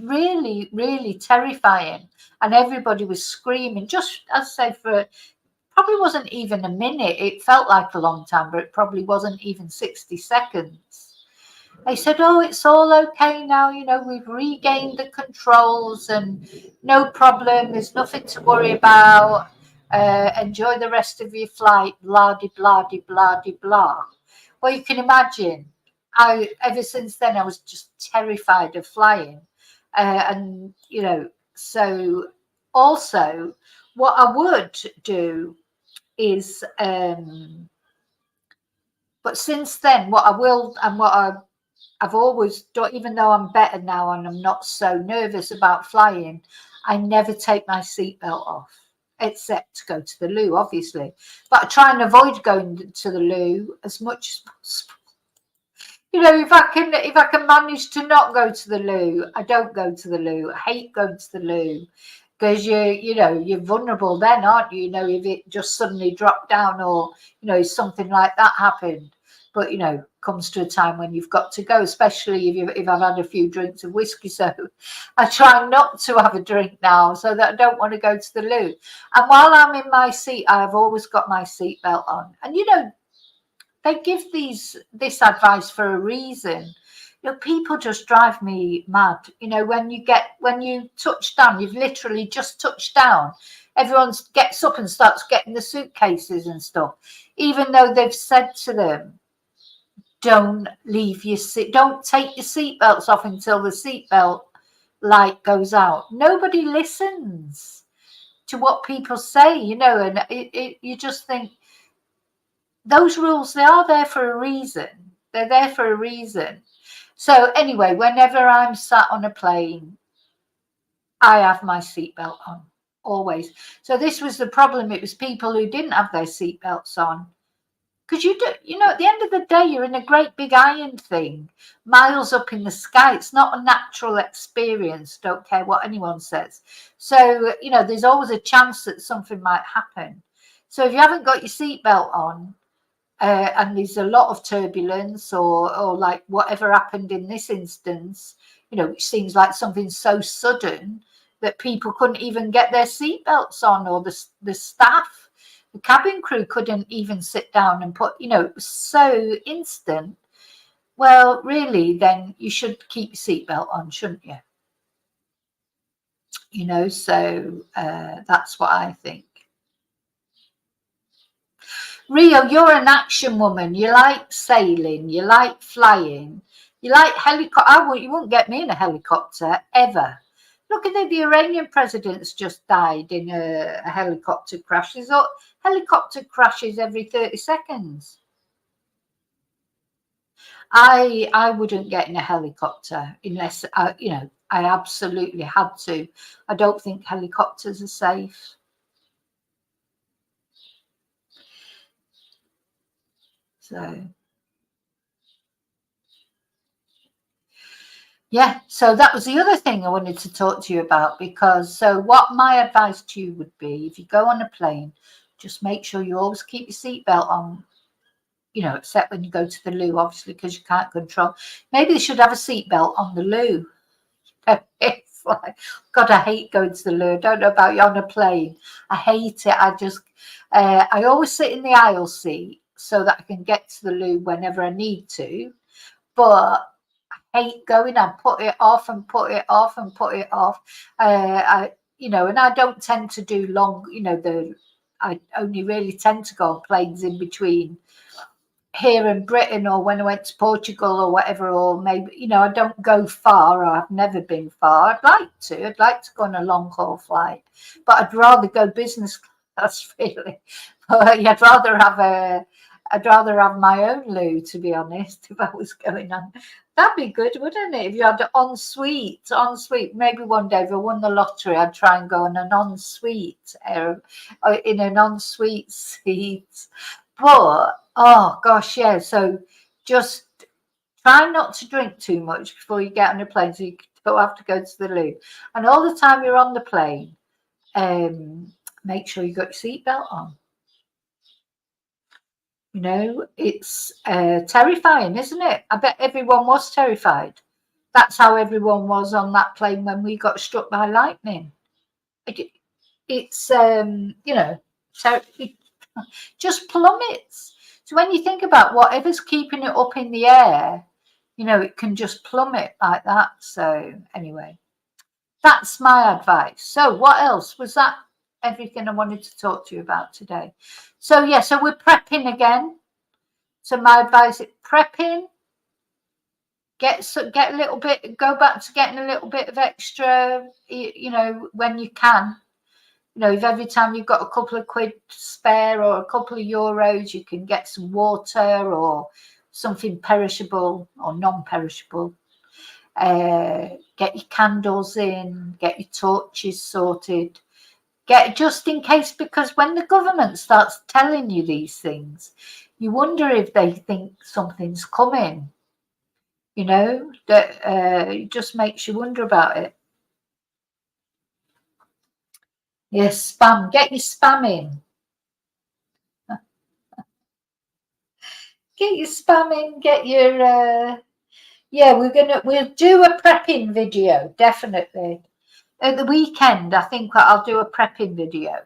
[SPEAKER 1] really, really terrifying, and everybody was screaming. Just as I say, for probably wasn't even a minute. It felt like a long time, but it probably wasn't even 60 seconds. They said, oh, it's all okay now. You know, we've regained the controls and no problem. There's nothing to worry about. Enjoy the rest of your flight. Blah, de, blah, de, blah, de, blah. Well, you can imagine, ever since then, I was just terrified of flying. And, you know, so also what I would do is, but since then, what I will and what I've always done, even though I'm better now and I'm not so nervous about flying, I never take my seatbelt off, except to go to the loo, obviously. But I try and avoid going to the loo as much as possible. You know, if I can manage to not go to the loo, I don't go to the loo. I hate going to the loo, because you're vulnerable then, aren't you? You know, if it just suddenly dropped down, or, you know, something like that happened. But, you know, comes to a time when you've got to go, especially if I've had a few drinks of whiskey. So I try not to have a drink now, so that I don't want to go to the loo. And while I'm in my seat, I've always got my seatbelt on. And, you know, they give this advice for a reason. You know, people just drive me mad. You know, when you touch down, you've literally just touched down. Everyone gets up and starts getting the suitcases and stuff, even though they've said to them, don't leave your seat, don't take your seatbelts off until the seatbelt light goes out. Nobody listens to what people say, you know, and you just think, those rules, they are there for a reason. They're there for a reason. So anyway, whenever I'm sat on a plane, I have my seatbelt on, always. So this was the problem. It was people who didn't have their seatbelts on. Because you know, at the end of the day, you're in a great big iron thing, miles up in the sky. It's not a natural experience. Don't care what anyone says. So, you know, there's always a chance that something might happen. So if you haven't got your seatbelt on, and there's a lot of turbulence, or like whatever happened in this instance, you know, which seems like something so sudden that people couldn't even get their seatbelts on, or the staff, the cabin crew couldn't even sit down and put, you know, it was so instant. Well, really, then you should keep your seatbelt on, shouldn't you? You know, so that's what I think. Rio, you're an action woman. You like sailing. You like flying. You like helicopter. You won't get me in a helicopter ever. Look at the Iranian president's just died in a helicopter crash. There's helicopter crashes every 30 seconds. I wouldn't get in a helicopter unless you know, I absolutely had to. I don't think helicopters are safe. So yeah, so that was the other thing I wanted to talk to you about, because so what my advice to you would be, if you go on a plane, just make sure you always keep your seatbelt on. you know, except when you go to the loo, obviously, because you can't control. Maybe they should have a seatbelt on the loo. It's like, God, I hate going to the loo. I don't know about you on a plane. I hate it. I always sit in the aisle seat so that I can get to the loo whenever I need to. But I hate going. I put it off and put it off and put it off. You know, and I don't tend to do long, you know, I only really tend to go on planes in between here in Britain or when I went to Portugal or whatever, or maybe, you know, I don't go far, or I've never been far. I'd like to go on a long haul flight, but I'd rather go business class, really. I'd rather have my own loo, to be honest, if I was going on. That'd be good, wouldn't it? If you had an ensuite. Maybe one day if I won the lottery, I'd try and go on an ensuite, in an ensuite seat. But, oh gosh, yeah. So just try not to drink too much before you get on a plane, so you don't have to go to the loo. And all the time you're on the plane, make sure you got your seatbelt on. You know, it's terrifying, isn't it? I bet everyone was terrified. That's how everyone was on that plane when we got struck by lightning. It's you know, it just plummets. So when you think about whatever's keeping it up in the air, you know, it can just plummet like that. So anyway, that's my advice. So what else? Was that everything I wanted to talk to you about today? So yeah, so we're prepping again. So my advice is prepping. Get a little bit, go back to getting a little bit of extra, you know, when you can. You know, if every time you've got a couple of quid spare or a couple of euros, you can get some water or something perishable or non-perishable. Get your candles in, get your torches sorted. Get just in case, because when the government starts telling you these things, you wonder if they think something's coming. You know, that it just makes you wonder about it. Yes, spam. Get your spam in. Get your spam in. Get your. Yeah, we'll do a prepping video, definitely. At the weekend, I think I'll do a prepping video.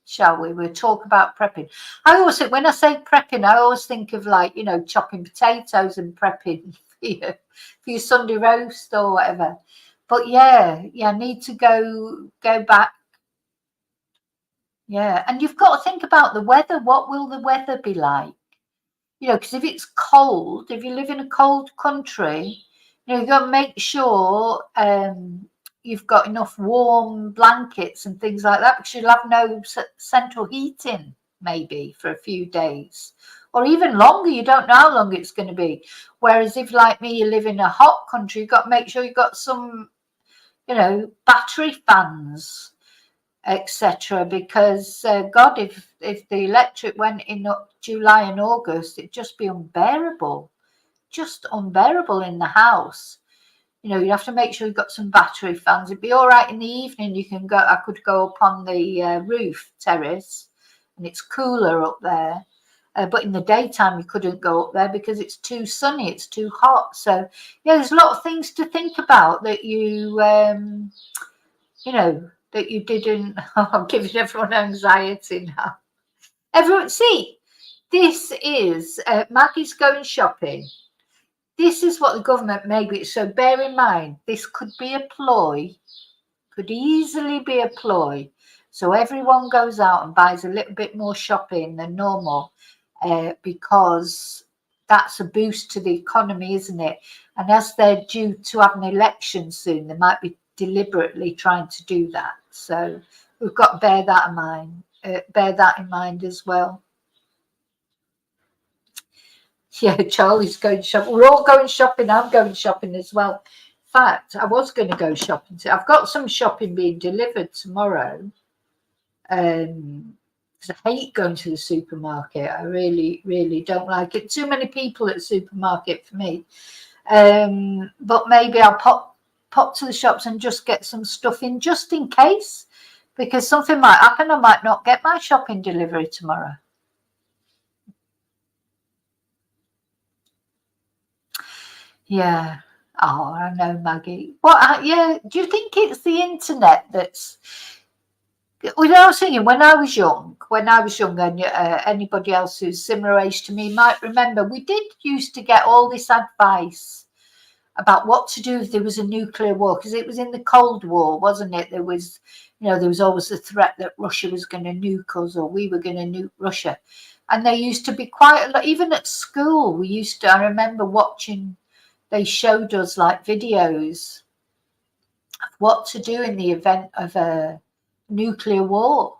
[SPEAKER 1] Shall we? We'll talk about prepping. I always think, when I say prepping, I always think of, like, you know, chopping potatoes and prepping for your Sunday roast or whatever. But yeah, I need to go back. Yeah, and you've got to think about the weather. What will the weather be like? You know, because if it's cold, if you live in a cold country, you know, you've got to make sure you've got enough warm blankets and things like that, because you'll have no central heating maybe for a few days, or even longer. You don't know how long it's going to be. Whereas if, like me, you live in a hot country, you've got to make sure you've got some, you know, battery fans, etc. Because God, if the electric went in July and August, it'd just be unbearable, in the house. You know, you have to make sure you've got some battery fans. It'd be all right in the evening. I could go up on the roof terrace, and it's cooler up there. But in the daytime, you couldn't go up there because it's too sunny, it's too hot. So yeah, there's a lot of things to think about that you know, that you didn't. I'm giving everyone anxiety now. Everyone, see, this is Maggie's going shopping. This is what the government maybe. So bear in mind, this could be a ploy, could easily be a ploy. So everyone goes out and buys a little bit more shopping than normal, because that's a boost to the economy, isn't it? And as they're due to have an election soon, they might be deliberately trying to do that. So we've got to bear that in mind as well. Yeah, Charlie's going shopping. We're all going shopping. I'm going shopping as well. In fact, I was going to go shopping. I've got some shopping being delivered tomorrow. Because I hate going to the supermarket. I really, really don't like it. Too many people at the supermarket for me. But maybe I'll pop to the shops and just get some stuff in, just in case, because something might happen. I might not get my shopping delivery tomorrow. Yeah. Oh, I know, Maggie. What? Yeah. Do you think it's the internet that's? Well, I was thinking when I was young, and anybody else who's similar age to me might remember, we did used to get all this advice about what to do if there was a nuclear war, because it was in the Cold War, wasn't it? There was, there was always the threat that Russia was going to nuke us or we were going to nuke Russia. And there used to be quite a lot, even at school, I remember watching, they showed us like videos of what to do in the event of a nuclear war.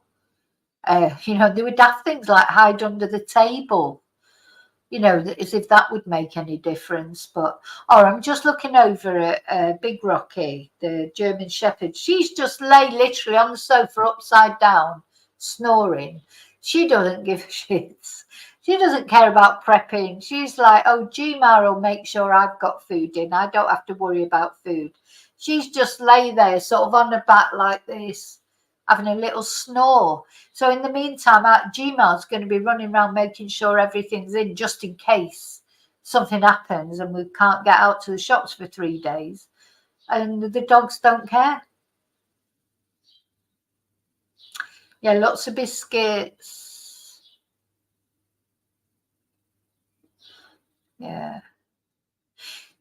[SPEAKER 1] They would have things like hide under the table, as if that would make any difference. But, I'm just looking over at Big Rocky, the German Shepherd. She's just lay literally on the sofa upside down, snoring. She doesn't give a shit. She doesn't care about prepping. She's like, oh, Gmar will make sure I've got food in. I don't have to worry about food. She's just lay there sort of on the back like this, having a little snore. So in the meantime, Gmail's going to be running around making sure everything's in just in case something happens and we can't get out to the shops for 3 days. And the dogs don't care. Yeah, lots of biscuits. Yeah.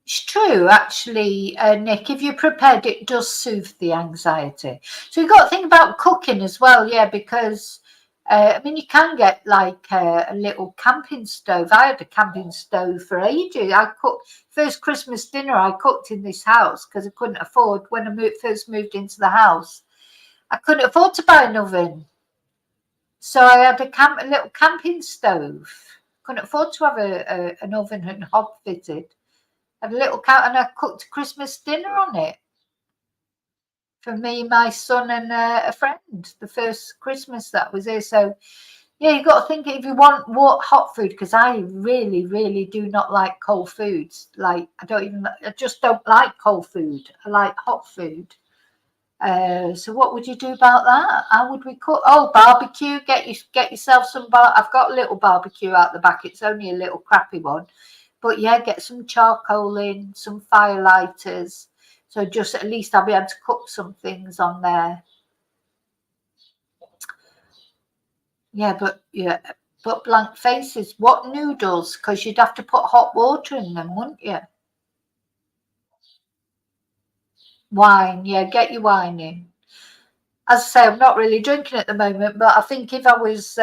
[SPEAKER 1] It's true, actually, Nick. If you're prepared, it does soothe the anxiety. So you've got to think about cooking as well, yeah, because you can get like a little camping stove. I had a camping stove for ages. I cooked first Christmas dinner. I cooked in this house because I couldn't afford when I first moved into the house. I couldn't afford to buy an oven, so I had a little camping stove. Couldn't afford to have an oven and hob fitted. Had a little cow, and I cooked Christmas dinner on it for me, my son, and a friend. The first Christmas that was here. So yeah, you got to think if you want hot food, because I really, really do not like cold foods. Like I just don't like cold food. I like hot food. So what would you do about that? How would we cook? Oh, barbecue. Get yourself some I've got a little barbecue out the back. It's only a little crappy one. But yeah, get some charcoal in, some fire lighters. So just at least I'll be able to cook some things on there. Yeah, but blank faces. What noodles? Because you'd have to put hot water in them, wouldn't you? Wine, yeah, get your wine in. As I say, I'm not really drinking at the moment, but I think if there was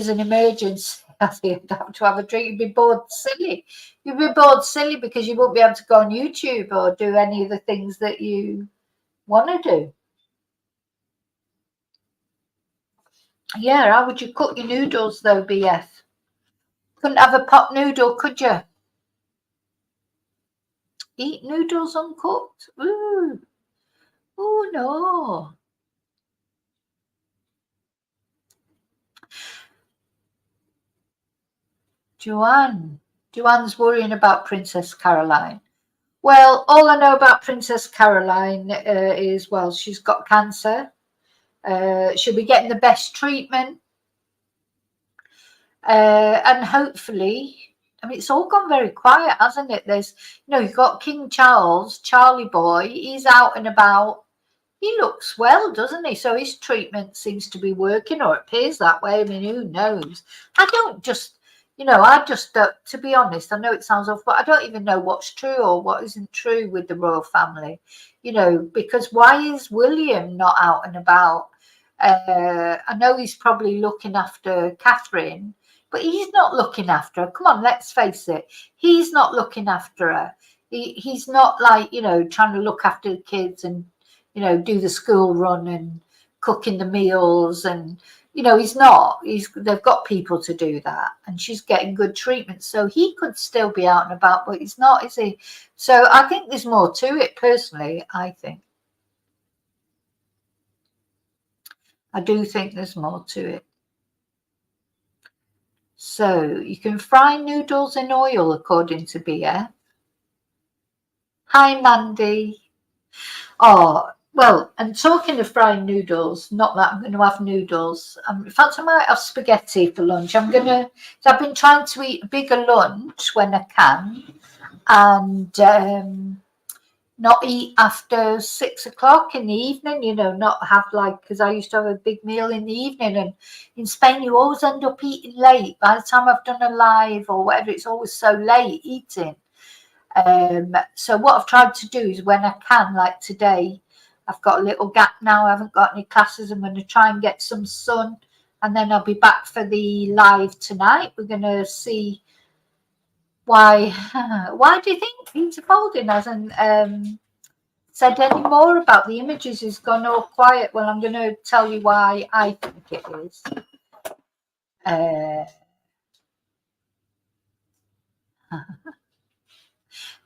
[SPEAKER 1] an emergency, I think I'd have to have a drink. You'd be bored silly. You'd be bored silly because you won't be able to go on YouTube or do any of the things that you want to do. Yeah, how would you cook your noodles though, BF? Couldn't have a pot noodle, could you? Eat noodles uncooked? Ooh, oh no. Joanne's worrying about Princess Caroline. Well, all I know about Princess Caroline is, well, she's got cancer. She'll be getting the best treatment. And hopefully, it's all gone very quiet, hasn't it? You've got King Charles, Charlie boy, he's out and about. He looks well, doesn't he? So his treatment seems to be working, or it appears that way. Who knows? To be honest, I know it sounds awful, but I don't even know what's true or what isn't true with the royal family, because why is William not out and about? I know he's probably looking after Catherine, but he's not looking after her. Come on, let's face it. He's not looking after her. He's not like, trying to look after the kids and, do the school run and cooking the meals. And, he's not. They've got people to do that. And she's getting good treatment. So he could still be out and about, but he's not, is he? So I think there's more to it, personally, I think. I do think there's more to it. So you can fry noodles in oil, according to BF. Hi, Mandy. Oh, Well, and talking of frying noodles, not that I'm going to have noodles. In fact, I might have spaghetti for lunch. So I've been trying to eat a bigger lunch when I can, and not eat after 6 o'clock in the evening, not have because I used to have a big meal in the evening, and in Spain you always end up eating late. By the time I've done a live or whatever, it's always so late eating. So what I've tried to do is when I can, like today, I've got a little gap now, I haven't got any classes, I'm going to try and get some sun, and then I'll be back for the live tonight. We're going to see why do you think Peter Folding hasn't said any more about the images? He's gone all quiet. Well, I'm going to tell you why I think it is.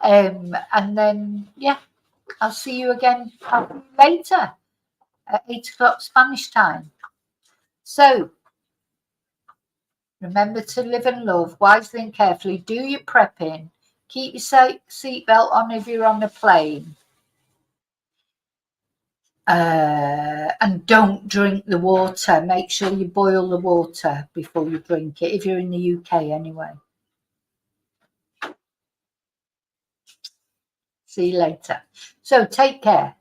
[SPEAKER 1] And then, yeah, I'll see you again later at 8 o'clock Spanish time. So, remember to live and love wisely and carefully. Do your prepping. Keep your seatbelt on if you're on a plane. And don't drink the water. Make sure you boil the water before you drink it, if you're in the UK anyway. See you later. So take care.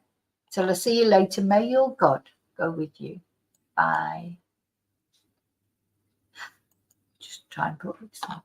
[SPEAKER 1] Till I see you later. May your God go with you. Bye. Just try and put this on.